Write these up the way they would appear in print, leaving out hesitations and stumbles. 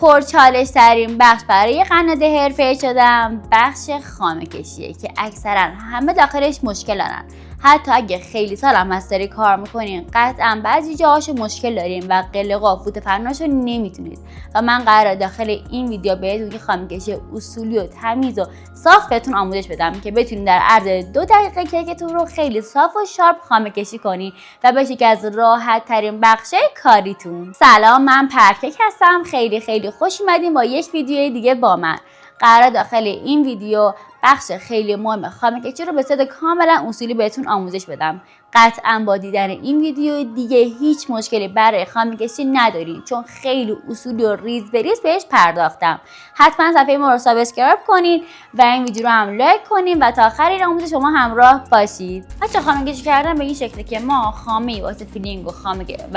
پرچالش ترین بخش برای قناده حرفه‌ای شدن بخش خامه کشیه که اکثرا همه داخلش مشکل دارن. حتی اگه خیلی سال هم هست داری کار میکنین قطعا بعضی جاهاشو مشکل دارین و قلقا فوت فناشو نمیتونید و من قراره داخل این ویدیو بهتون که خامه کشی اصولی و تمیز و صاف بهتون آموزش بدم که بتونید در عرض 2 دقیقه کیکتون رو خیلی صاف و شارپ خامه کشی کنی و بشه که از راحت ترین بخش کاریتون. سلام، من پرکک هستم. خیلی خوش اومدین با یک ویدیو دیگه با من. قراره داخل این ویدیو بخش خیلی مهم خامه کشی رو به صورت کاملا اصولی بهتون آموزش بدم. قطعا با دیدن این ویدیو دیگه هیچ مشکلی برای خامه کشی ندارین چون خیلی اصولی و ریز به ریز بهش پرداختم. حتما صفحه ما رو سابسکرایب کنین و این ویدیو رو هم لایک کنین و تا آخر این آموزش شما همراه باشید. بچه‌ها خامه کشی کردن به این شکلی که ما خامه واسه فیلینگ و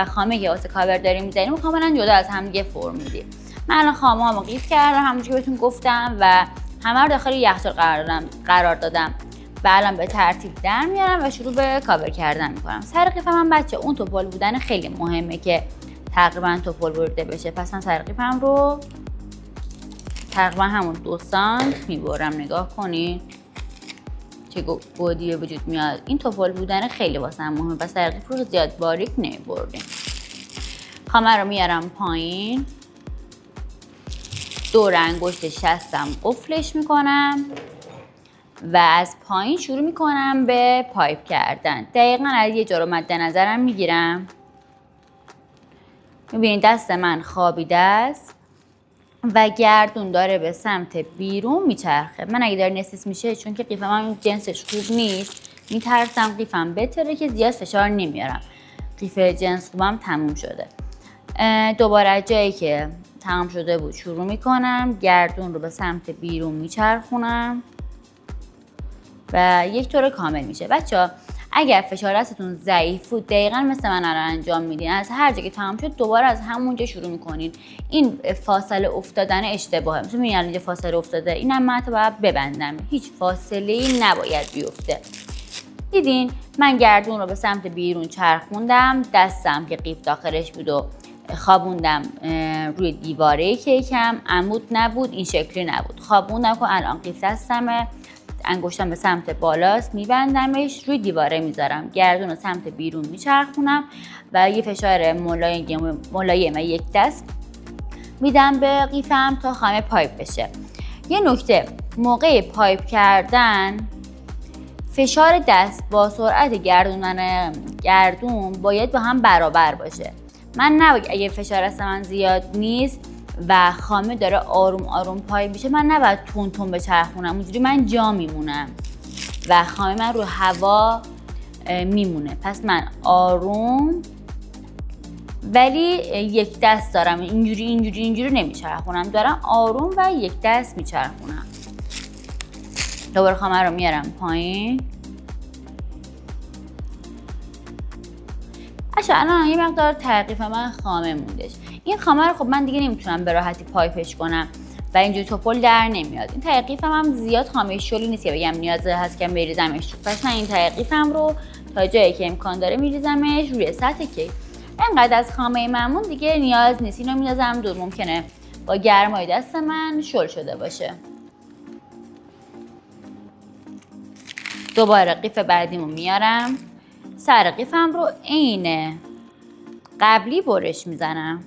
خامه که واسه کاور داریم می‌ذاریم کاملا جدا از هم دیگه فرم میدیم. من الان خامه‌هامو قیف کردم همونجوری بهتون گفتم و همه رو داخل یخچال قرار دادم و الان به ترتیب در میارم و شروع به کاور کردن میکنم. سر قیف من بچه اون توپل بودن خیلی مهمه که تقریبا توپل بریده بشه. پس من سر قیفم رو تقریبا همون 2 سانت میبرم. نگاه کنید چه گودی به وجود میاد. این توپل بودن خیلی واسه هم مهمه و سر قیف رو زیاد باریک نمیبردیم. خامه رو میارم پایین، دور انگشت شستم قفلش میکنم و از پایین شروع میکنم به پایپ کردن. دقیقا از یه جا رو مد نظرم میگیرم. میبینید دست من خوابیده است و گردون داره به سمت بیرون میچرخه. من اگه داره نصف میشه چون که قیفم هم جنسش خوب نیست میترسم قیفم بتره که زیاد فشار نمیارم. قیف جنس خوبم تموم شده. دوباره از جایی که تمام شده بود شروع میکنم، گردون رو به سمت بیرون میچرخونم و یک طور کامل میشه. بچه‌ها اگر فشار دستتون ضعیف بود دقیقاً مثل من الان انجام میدین، از هر جا که تمام شد دوباره از همونجا شروع میکنین. این فاصله افتادن اشتباهه. مثلا میبینید الان اینجا فاصله افتاده، اینم من باید ببندم. هیچ فاصله‌ای نباید بیفته. دیدین من گردون رو به سمت بیرون چرخوندم، دستم که قیف داخلش بود و خوابوندم روی دیواره کیکم. عمود نبود، این شکلی نبود. خوابوندم که الان قیف دستمه، انگشتم به سمت بالاست، میبندمش، روی دیواره میذارم، گردون رو سمت بیرون میچرخونم و یه فشار ملایم یک دست میدم به قیفم تا خامه پایپ بشه. یه نکته موقع پایپ کردن فشار دست با سرعت گردوندن گردون باید با هم برابر باشه. من نباید اگه فشار دست من زیاد نیست و خامه داره آروم پایپ میشه من نباید تون بچرخونم. اونجوری من جا میمونم و خامه من رو هوا میمونه. پس من آروم ولی یک دست دارم، اینجوری نمیچرخونم، دارم آروم و یک دست میچرخونم. دوباره خامه رو میارم پایین. الان یه مقدار تقیف من خامه موندش. این خامه رو خب من دیگه نمیتونم به راحتی پایپش کنم و اینجوری توپل در نمیاد. این تقیفم هم زیاد خامه شلی نیست که بگم نیاز هست که بریزمش. پس من این تقیفم رو تا جایی که امکان داره میریزمش روی سطح کیک. اینقدر از خامه ممون دیگه نیاز نیست. اینو میندازم دور، ممکنه با گرمای دست من شل شده باشه. دوباره قیف بعدیمو میارم، سر قیفم رو عین قبلی برش میزنم.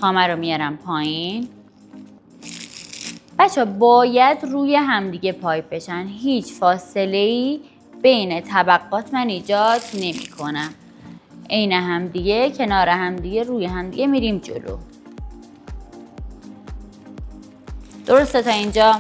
خامه رو میارم پایین. بچه باید روی همدیگه پایپ بشن. هیچ فاصله‌ای بین طبقات من ایجاد نمی کنم. عین همدیگه، کنار همدیگه، روی همدیگه میریم جلو. درسته تا اینجا؟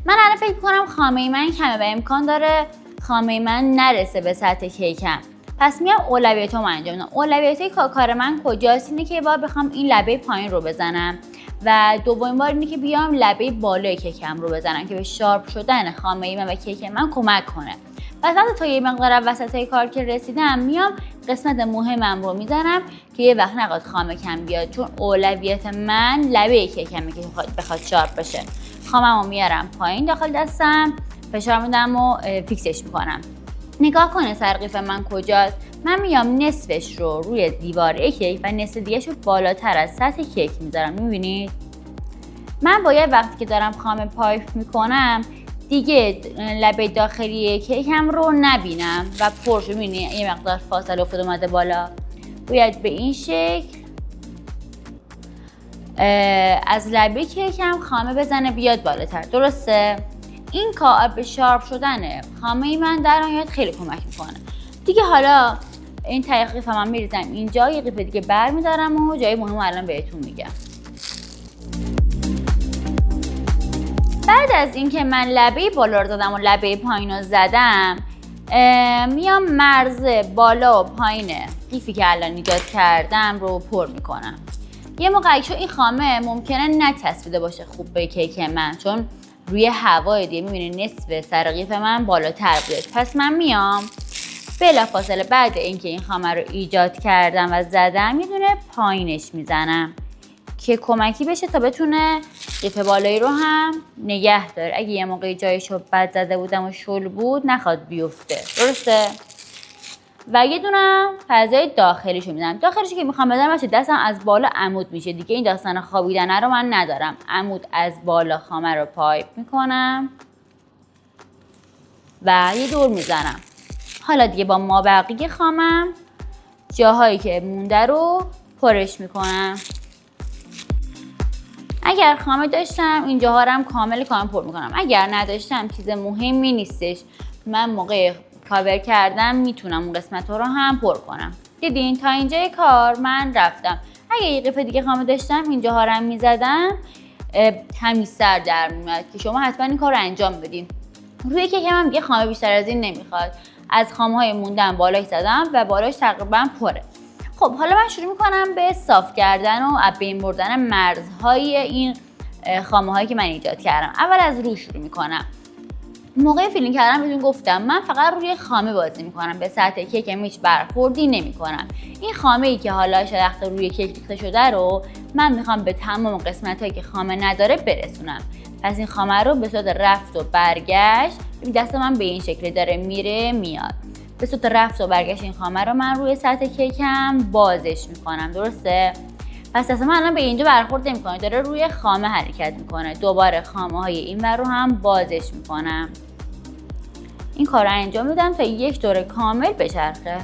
من الان فکر کنم خامه من کمه و امکان داره خامه من نرسه به سطح کیکم. پس میام اولویتامو انجام میدم. اولویت کار من کجاست؟ اینه که باید بخوام این لبه پایین رو بزنم و دومین بار اینه که بیام لبه بالای کیکم رو بزنم که به شارپ شدن خامه من و کیک من کمک کنه. پس تا یه مقدار وسطای کار که رسیدم میام قسمت مهمم رو میزنم که یه وقت نقاط خامه کم بیاد، چون اولویت من لبه کیکمه که بخواد شارپ بشه. خامه‌مو میارم پایین داخل دستم، فشار میدم و فیکسش میکنم. نگاه کنه سرقیف من کجاست. من میام نصفش رو روی دیوار کیک و نصف دیگه‌ش رو بالاتر از سطح کیک میذارم. میبینید من باید وقتی که دارم خامه پایپ میکنم دیگه لبه داخلی کیکم رو نبینم و پرش. میبینید یه مقدار فاصله افتاد اومده بالا. باید به این شکل از لبه کیکم خامه بزنه بیاد بالاتر. درسته؟ این کار به شارپ شدن خامه من در نهایت خیلی کمک میکنه. دیگه حالا این ته قیف من میریزم اینجا، یه قیف دیگه برمیدارم و جای مهم الان بهتون میگم. بعد از اینکه من لبه بالا رو زدم و لبه پایین رو زدم، میام مرز بالا و پایین قیفی که الان ایجاد کردم رو پر میکنم. یه موقعی چون این خامه ممکنه نچسبیده باشه خوب به کیک من، چون روی هوا دیگه میبینید نصف سر قیف من بالاتر بود. پس من میام بلافاصله بعد اینکه این خامه رو ایجاد کردم و زدم یه دونه پایینش میزنم که کمکی بشه تا بتونه قیف بالایی رو هم نگه داره. اگه یه موقعی جایشو بد زده بودم و شل بود نخواد بیفته. درسته؟ و یه دونه فضای داخلیشو میدم. داخلیشو که میخوام بزنم بچه دستم از بالا عمود میشه دیگه. این داستان خوابیدنه رو من ندارم. عمود از بالا خامه رو پایپ میکنم و یه دور میزنم. حالا دیگه با مابقی خامم جاهایی که مونده رو پرش میکنم. اگر خامه داشتم اینجاها رو هم کامل پر میکنم. اگر نداشتم چیز مهمی نیستش. من موقع کاور کردم میتونم اون قسمت رو هم پر کنم. دیدین تا اینجای کار من رفتم. اگه یه قیف دیگه خامه داشتم اینجاها رو هم میزدم تمیزتر در میومد که شما حتما این کار رو انجام بدین. روی کیک هم دیگه خامه بیشتر از این نمیخواد. از خامه های موندن بالاش زدم و بالاش تقریبا پره. خب حالا من شروع میکنم به صاف کردن و از بین بردن مرزهای این خامه هایی که من ایجاد کردم. اول از رو شروع میکنم. موقع فیلینگ کردن بهتون گفتم من فقط روی خامه بازی میکنم، به سطح کیکم هیچ برخوردی نمیکنم. این خامه ای که حالا شلخته روی کیک ریخته شده رو من میخوام به تمام قسمت هایی که خامه نداره برسونم. پس این خامه رو به صورت رفت و برگشت، دست من به این شکل داره میره میاد، به صورت رفت و برگشت این خامه رو من روی سطح کیکم بازش میکنم. درسته؟ پس دست من الان به اینجا برخورد نمیکنه، داره روی خامه حرکت میکنه. دوباره خامه های این ور رو هم بازش میکنم. این کار رو انجام میدم تا یک دور کامل بچرخه.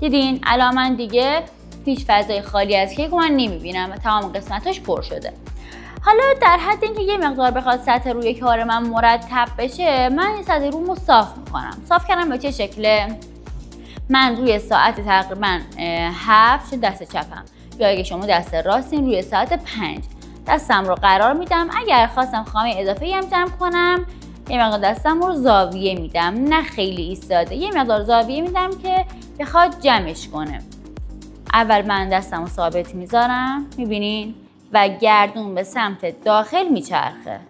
دیدین الان من دیگه هیچ فضای خالی از کیک من نمیبینم و تمام قسمتاش پر شده. حالا در حد اینکه یه مقدار بخواد سطح روی کار من مرتب بشه، من این سطح رومو صاف میکنم. صاف کردم به چه شکله؟ من روی ساعت تقریبا 7 دست چپم، یا اگه شما دست راستین روی ساعت 5 دستم رو قرار میدم. اگر خواستم خامه اضافه‌ای هم جمع کنم یه مقدار دستم رو زاویه میدم، نه خیلی ایستاده، یه مقدار زاویه میدم که بخواد جمعش کنه. اول من دستم رو ثابت میذارم، میبینین؟ و گردون به سمت داخل میچرخه.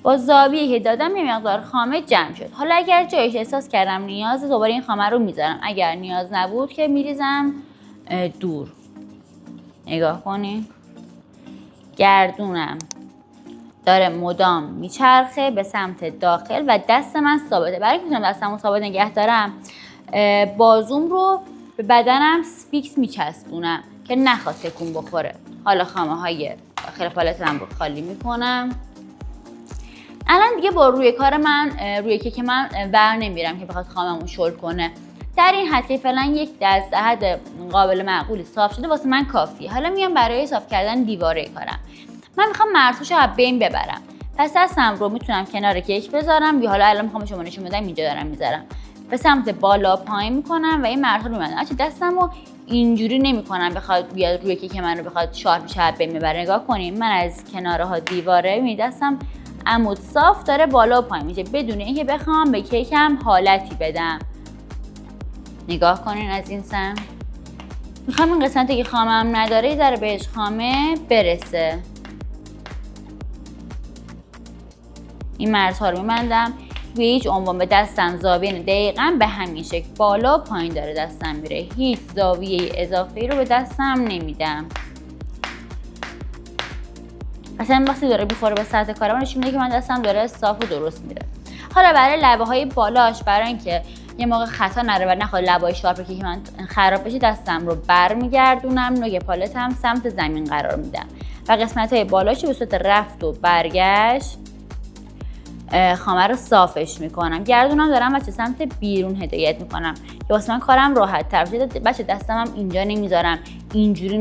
با زاویه که دادم یه مقدار خامه جمع شد. حالا اگر جایش احساس کردم نیاز، دوباره این خامه رو میذارم. اگر نیاز نبود که میریزم دور. نگاه کنین، گردونم داره مدام میچرخه به سمت داخل و دست من ثابته. برای که بتونم دستمو ثابت نگه دارم بازوم رو به بدنم فیکس میچسبونم که نخواد تکون بخوره. حالا خامه های داخل پالتم رو خالی میکنم. الان دیگه با روی کار من روی کیک من بر نمیرم که بخواد خاممون شل کنه. در این حد که فعلا یک دست حد قابل معقولی صاف شده واسه من کافیه. حالا میام برای صاف کردن دیواره کارم. من میخوام مرزهاشو از بین ببرم. پس دستم رو میتونم کنار کیک بذارم، یا حالا الان میخوام شما نشون بدم اینجا دارم میذارم. به سمت بالا پایین میکنم و این مرزها رو میبندم. اچه دستمو اینجوری نمیکنم بخواد بیاد روی کیک من رو بخواد شارپ شه از بین ببره. نگاه کنیم من از کنارها دیواره می دستم عمود صاف داره بالا و پایین میشه بدون اینکه بخوام به کیکم حالتی بدم. نگاه کنین از این سم. میخوام این قسمتی که خامم نداره داره بهش خامه برسه. این مرزها رو میبندم. به هیچ عنوان به دستم زاویه دقیقاً به همین شکل بالا و پایین داره دستم میره. هیچ زاویه اضافه‌ای رو به دستم نمیدم. اصلا وقتی داره میخوره به سطح کارم نشون میده که من دستم داره صاف و درست میره. حالا برای لبه های بالاش، برای اینکه یه موقع خطا نره و نخواد لبای شارپ که من خراب بشه، دستم رو برمیگردونم، نوک پالتم سمت زمین قرار میدم و قسمت‌های بالاشو به صورت رفت و برگشت خامه رو صافش میکنم. گردونم دارم بچه سمت بیرون هدایت میکنم که واسه من کارم راحت تر بشه. بچه دستم هم اینجا نمیذارم، اینجوری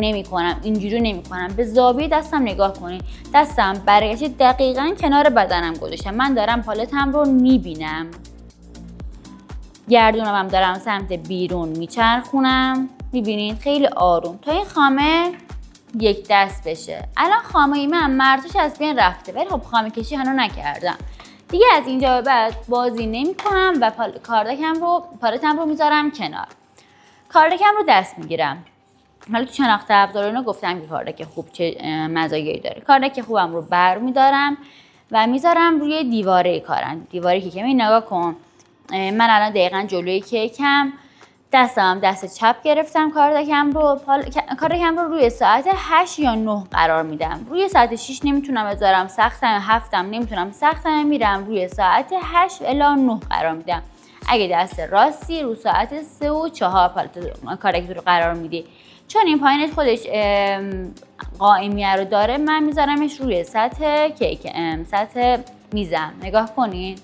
نمیکنم، به زاویه دستم نگاه کنید. دستم برگشته دقیقاً کنار بدنم گذاشتم، من دارم پالتم رو میبینم. گردونم هم دارم سمت بیرون میچرخونم، میبینید خیلی آروم تا این خامه یک دست بشه. الان خامه من مرزش از بین رفته ولی خب خامه کشی هنوز نکردم دیگه. از اینجا به بعد بازی نمی کنم و پالتم رو میذارم کنار. کاردکم رو دست میگیرم. حالا تو شناخت ابزار اینو گفتم که کاردک خوب چه مزایایی داره. کاردک خوبم رو برمیدارم و میذارم روی دیواره کارم. دیواره کیکم نگاه کن. من الان دقیقاً جلوی کیکم دستم دست چپ گرفتم. کاردکم رو روی ساعت 8 یا 9 قرار میدم. روی ساعت 6 نمیتونم بذارم سختم، 7 نمیتونم سختم، میرم روی ساعت 8 الی 9 قرار میدم. اگه دست راستی رو ساعت 3 و 4 کاردک رو قرار میدی. چون این پایینش خودش قائمیه رو داره، من میذارمش روی سطح سطح میزم. نگاه کنین.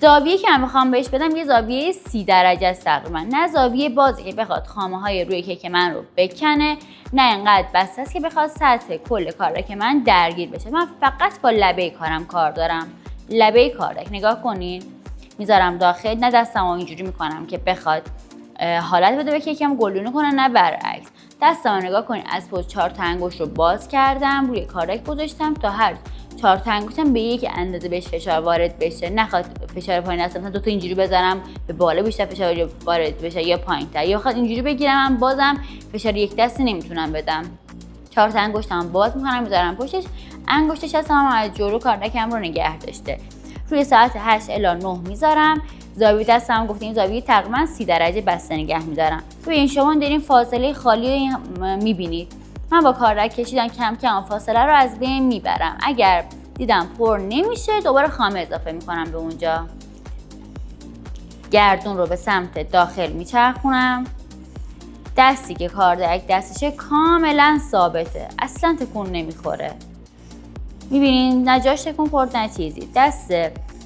زاویه که من میخوام بهش بدم یه زاویه 30 درجه است تقریبا. نه زاویه بازی که بخواد خامه های روی کیک من رو بکنه، نه اینقدر بسته است که بخواد سطح کل کاردک من درگیر بشه. من فقط با لبه کارم کار دارم. لبه کاردک نگاه کنین. میذارم داخل، نه دستمو اینجوری میکنم که بخواد حالت بده به کیکم گلدونی کنه، نه برعکس. دستمو نگاه کنین از پشت 4 تا انگشت رو باز کردم، روی کاردک گذاشتم تا هر 4 تا انگشتم به یک اندازه بهش فشار وارد بشه. نخواد فشار پایین است، مثلا 2 تا اینجوری بزنم به بالا بیشتر فشار وارد بشه یا پایین‌تر، یا بخواد اینجوری بگیرم من بازم فشار یک دستی نمیتونم بدم. 4 تا انگشتم باز میکنم میذارم پشتش. انگشت شستم از جلو کاردکم رو نگه داشته. روی ساعت 8 الی 9 میذارم. زاویه دستم گفتیم زاویه تقریبا 30 درجه بسته نگه میدارم. روی این شما دارین فاصله خالی میبینید. من با کاردک کشیدم کم کم فاصله رو از بین میبرم. اگر دیدم پر نمیشه دوباره خامه اضافه میکنم به اونجا. گردون رو به سمت داخل میچرخونم. دستی که کاردک دستشه کاملا ثابته، اصلا تکون نمیخوره. میبینین نجاش تکون خورد نه چیزی. دست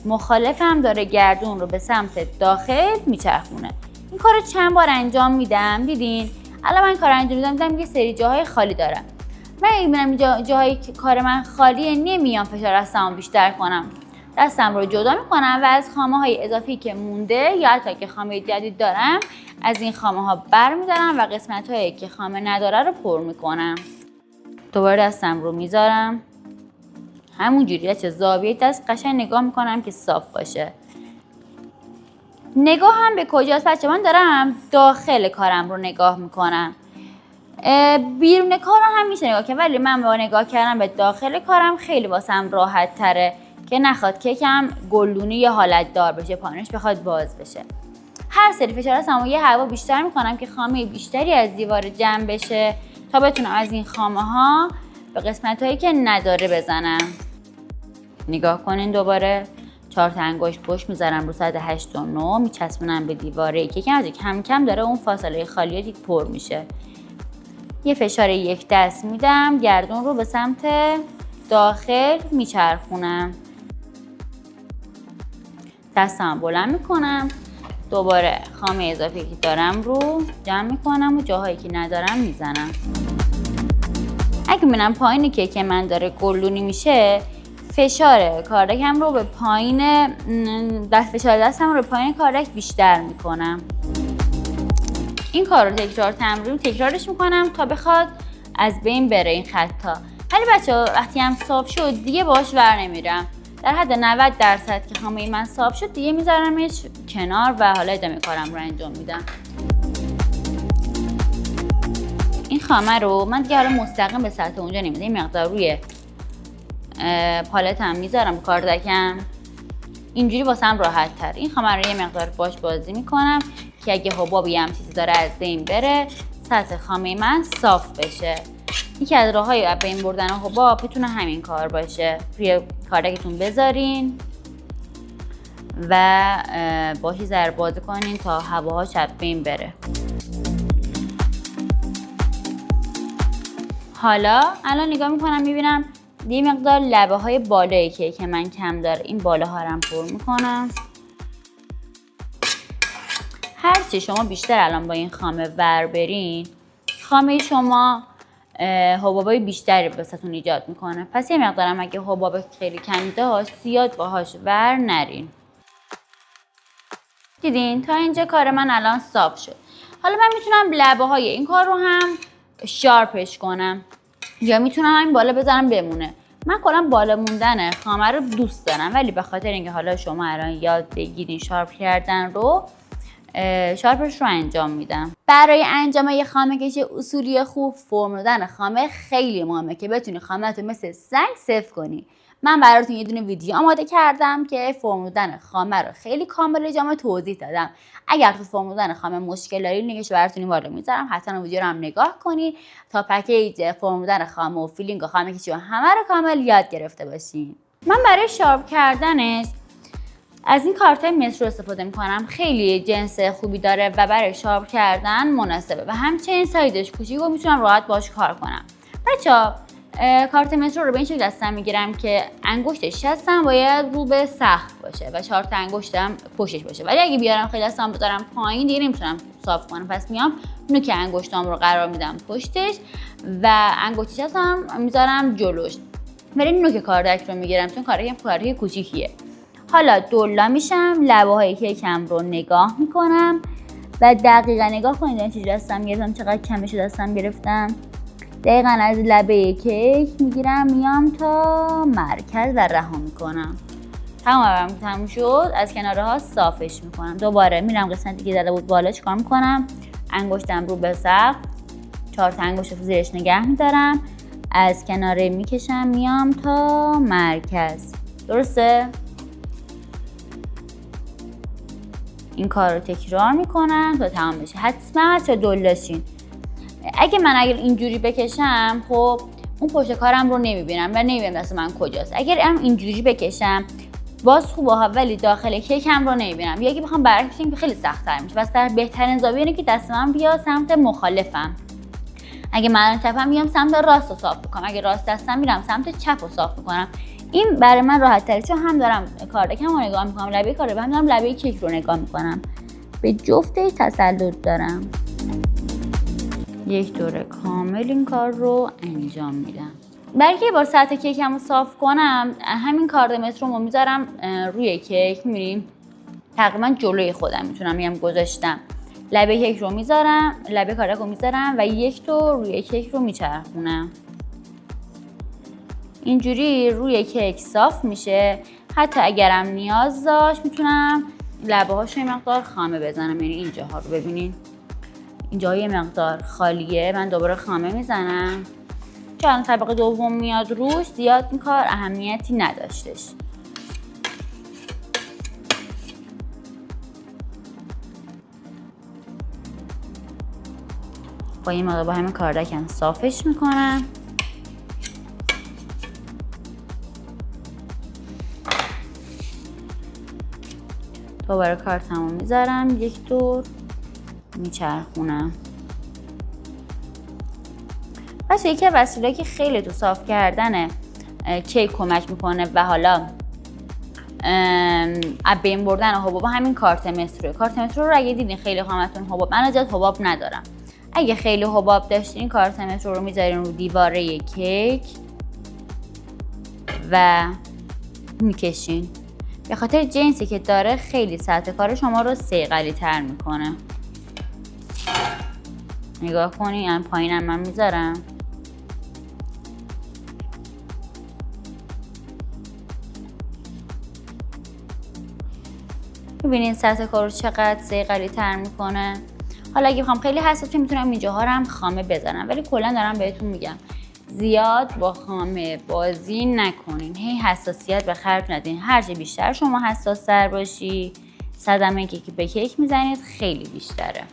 مخالف هم داره گردون رو به سمت داخل میچرخونه. این کار رو چند بار انجام میدم. دیدین الان من کار انجام میدم یه سری جاهای خالی دارم. من میبینم جاهایی که کار من خالیه نمیام فشار دستمو بیشتر کنم. دستم رو جدا میکنم و از خامه های اضافی که مونده یا حتی که خامه جدید دارم از این خامه ها برمیدارم و قسمت هایی که خامه نداره رو پر میکنم. دوباره دستم رو میذارم همونجوری چه زاویه دست قشنگ نگاه میکنم که صاف باشه. نگاه هم به کجاست بچه؟ من دارم داخل کارم رو نگاه میکنم. بیرون کار هم میشه نگاه کنم، ولی من با نگاه کردم به داخل کارم خیلی واسم راحت تره که نخواد کیکم گلدونی یا حالت دار بشه، پایینش بخواد باز بشه. هر سری فشار هستم و یه هوا بیشتر میکنم که خامه بیشتری از دیوار جمع بشه تا بتونم از این خامه ها به قسمت هایی که نداره بزنم. نگاه کنین دوباره 4 تا انگشت پشت میذارم رو ساعت 8 و 9 میچسبونم به دیواره کیکم. از کم کم داره اون فاصله خالی پر میشه. یه فشار یک دست میدم، گردون رو به سمت داخل میچرخونم. دستم بلند میکنم، دوباره خامه اضافی که دارم رو جمع میکنم و جاهایی که ندارم میزنم. اگه ببینم پایین کیک من داره گلدونی میشه، فشار کاردکم رو به پایین فشار دستم رو به پایین کاردک بیشتر میکنم. این کار رو تکرارش میکنم تا بخواد از بین بره این خطا. ولی بچه‌ها وقتی هم صاف شد دیگه باهاش ور نمیرم. در حد 90% که خامه من صاف شد دیگه میذارمش کنار و حالا ادامه کارم رو انجام میدم. این خامه رو من دیگه حالا مستقیم به سطح اونجا نمیدم. این مقدار روی پالتم میذارم کاردکم، اینجوری واسم راحت تر. این خامه رو یه مقدار باش بازی میکنم که اگه حبابی هم چیزی داره از بین بره، سطح خامه من صاف بشه. یکی از راه‌های بین بردن حباب میتونه همین کار باشه. روی کاردکتون بذارین و باهاش ذره بازی کنین تا هواهاش از بین بره. حالا الان نگاه میکنم میبینم یه مقدار لبه های بالایی که من کم داره، این بالاها رو هم پر میکنم. هرچی شما بیشتر الان با این خامه ور برین، خامه شما حبابای بیشتری واسهتون ایجاد میکنه. پس یه مقدارم اگه حباب خیلی کمی داشت زیاد باهاش ور نرین. دیدین تا اینجا کار من الان صاف شد. حالا من میتونم لبه های این کار رو هم شارپش کنم یا میتونم همین بالا بذارم بمونه. من کلا بالا موندن خامه رو دوست دارم، ولی به خاطر اینکه حالا شما الان یاد بگیرین شارپ کردن رو، شارپش رو انجام میدم. برای انجام یه خامه کشی اصولی خوب، فرم دادن خامه خیلی مهمه که بتونی خامه رو مثل سنگ سفت کنی. من براتون یه دونه ویدیو آماده کردم که فرم دادن خامه رو خیلی کامل جامع توضیح دادم. اگر تو فرم دادن خامه مشکل دارید لینکش براتون این بالا میذارم، حتما اون ویدیو رو هم نگاه کنید تا پکیج فرم دادن خامه و فیلینگ و خامه کشی و همه رو کامل یاد گرفته باشین. من برای شارپ کردنش از این کارتای مترو استفاده میکنم. خیلی جنس خوبی داره و برای شارپ کردن مناسبه و همچنین سایزش کوچیک و میتونم راحت باش کار کنم. بچه‌ها کارت مترو رو به این شکل دستم میگیرم که انگشتش هستم باید رو به سقف باشه و 4 تا انگشتم پشتش باشه، ولی اگه بیارم خیلی دستم بذارم پایین دیگه نمیتونم صاف کنم. پس میام نوک انگشتام رو قرار میدم پشتش و انگشتش هستم میذارم جلوش. ولی نوک کاردک رو میگیرم چون کارک کوچیکیه. حالا دولا میشم، لبه های کیکم رو نگاه میکنم و دقیقا نگاه کنید این چجوری دستم گرفتم، چقدر کمش دستم گرفتم. دقیقا از لبه کیک میگیرم میام تا مرکز و رها میکنم. تمام شد. از کناره ها صافش میکنم. دوباره میرم قسمتی که زده بود بالا چیکار میکنم، انگشتم رو به سقف، 4 تا انگشت رو زیرش نگه میدارم، از کناره میکشم میام تا مرکز. درسته؟ این کار رو تکرار میکنم تا تمام بشه. حتما دلشین. اگر اینجوری بکشم خب اون پشت کارم رو نمیبینم و نمیبینم دست من کجاست. اگر اینجوری بکشم باز خوبه ها، ولی داخل کیکم رو نمیبینم. یا اگه بخوام برعکسش که خیلی سخت‌تر میشه. پس در بهترین زاویه اینه که دست من بیاد سمت مخالفم. اگه من چپم میام سمت راست رو صاف میکنم، اگه راست دستم میرم سمت چپ رو صاف میکنم. این برای من راحت تره چون هم دارم کاردکم رو نگاه میکنم، لبه کارد هم دارم لبه کیک رو نگاه میکنم. به جفتش تسلط دارم. یک دور کامل این کار رو انجام میدم. برای که بار سطح کیکم رو صاف کنم همین کارد متر رو میذارم روی کیک، میریم تقریبا جلوی خودم میتونم میام گذاشتم. لبه کیک رو میذارم، لبه کاردک رو میذارم و یک دور روی کیک رو میچرخونم. اینجوری روی کیک صاف میشه. حتی اگرم نیاز داشت میتونم لبه هاش یه مقدار خامه بزنم. یعنی اینجاها رو ببینین، اینجا یه مقدار خالیه، من دوباره خامه میزنم. چون طبقه دوم میاد روش زیاد این کار اهمیتی نداشتش. با این مقدار با همین کاردکم صافش میکنم. دوباره کارتمو میذارم یک دور میچرخونم. پس یکی از وسایلی که خیلی تو صاف کردن کیک کمک میکنه و حالا از بین بردن حباب همین کارت مترو. کارت مترو رو اگه دیدین خیلی خامتون حباب، من زیاد حباب ندارم. اگه خیلی حباب داشتین کارت مترو رو میذارین رو دیواره کیک و میکشین. به خاطر جنسی که داره خیلی سطح کار شما رو صیقلی تر میکنه. نگاه کنین این پایینم من میذارم. ببینین سطح کار رو چقدر صیقلی تر میکنه. حالا اگه بخوام خیلی حساس میتونم اینجاها رو هم خامه بزنم، ولی کلا دارم بهتون میگم زیاد با خامه بازی نکنین. هی حساسیت به خرج ندین. هرچه بیشتر شما حساس تر باشی صدمه که به کیک میزنید خیلی بیشتره.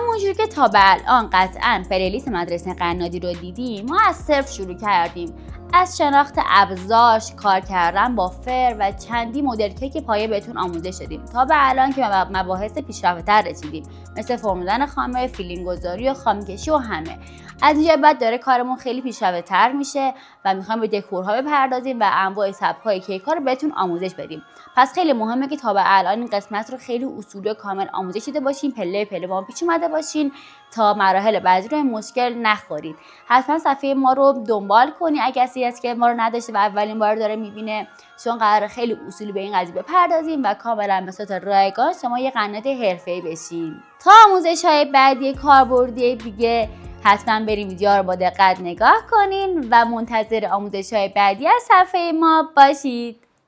همونجور که تا به الان قطعاً پلیلیست مدرسه قنادی رو دیدیم، ما از صفر شروع کردیم. از شناخت ابزارش، کار کردن با فر و چندی مدل کیک پایه بهتون آموزش دادیم تا به الان که مباحث پیشرفته‌تر رسیدیم، مثل فرمودن خامه، فیلینگ گذاری و خام کشی و همه. از اینجا بعد داره کارمون خیلی پیشرفته‌تر میشه و میخوایم به دکورها بپردازیم و انواع سبک‌های کیک‌ها رو بهتون آموزش بدیم. پس خیلی مهمه که تا به الان این قسمت رو خیلی اصولی و کامل آموزش دیده باشین، پله پله با ما پیش اومده باشین تا مراحل بعدی رو مشکل نخورید. حتما صفحه ما رو دنبال کنی اگه کسی هست که ما رو نداشته و اولین بار داره میبینه، چون قراره خیلی اصولی به این قضیه بپردازیم و کاملا به صورت رایگان شما یه قنات حرفه‌ای بشین. تا آموزش‌های بعدی کاربردی دیگه حتما بریم ویدیو رو با دقت نگاه کنین و منتظر آموزش‌های بعدی از صفحه ما باشید.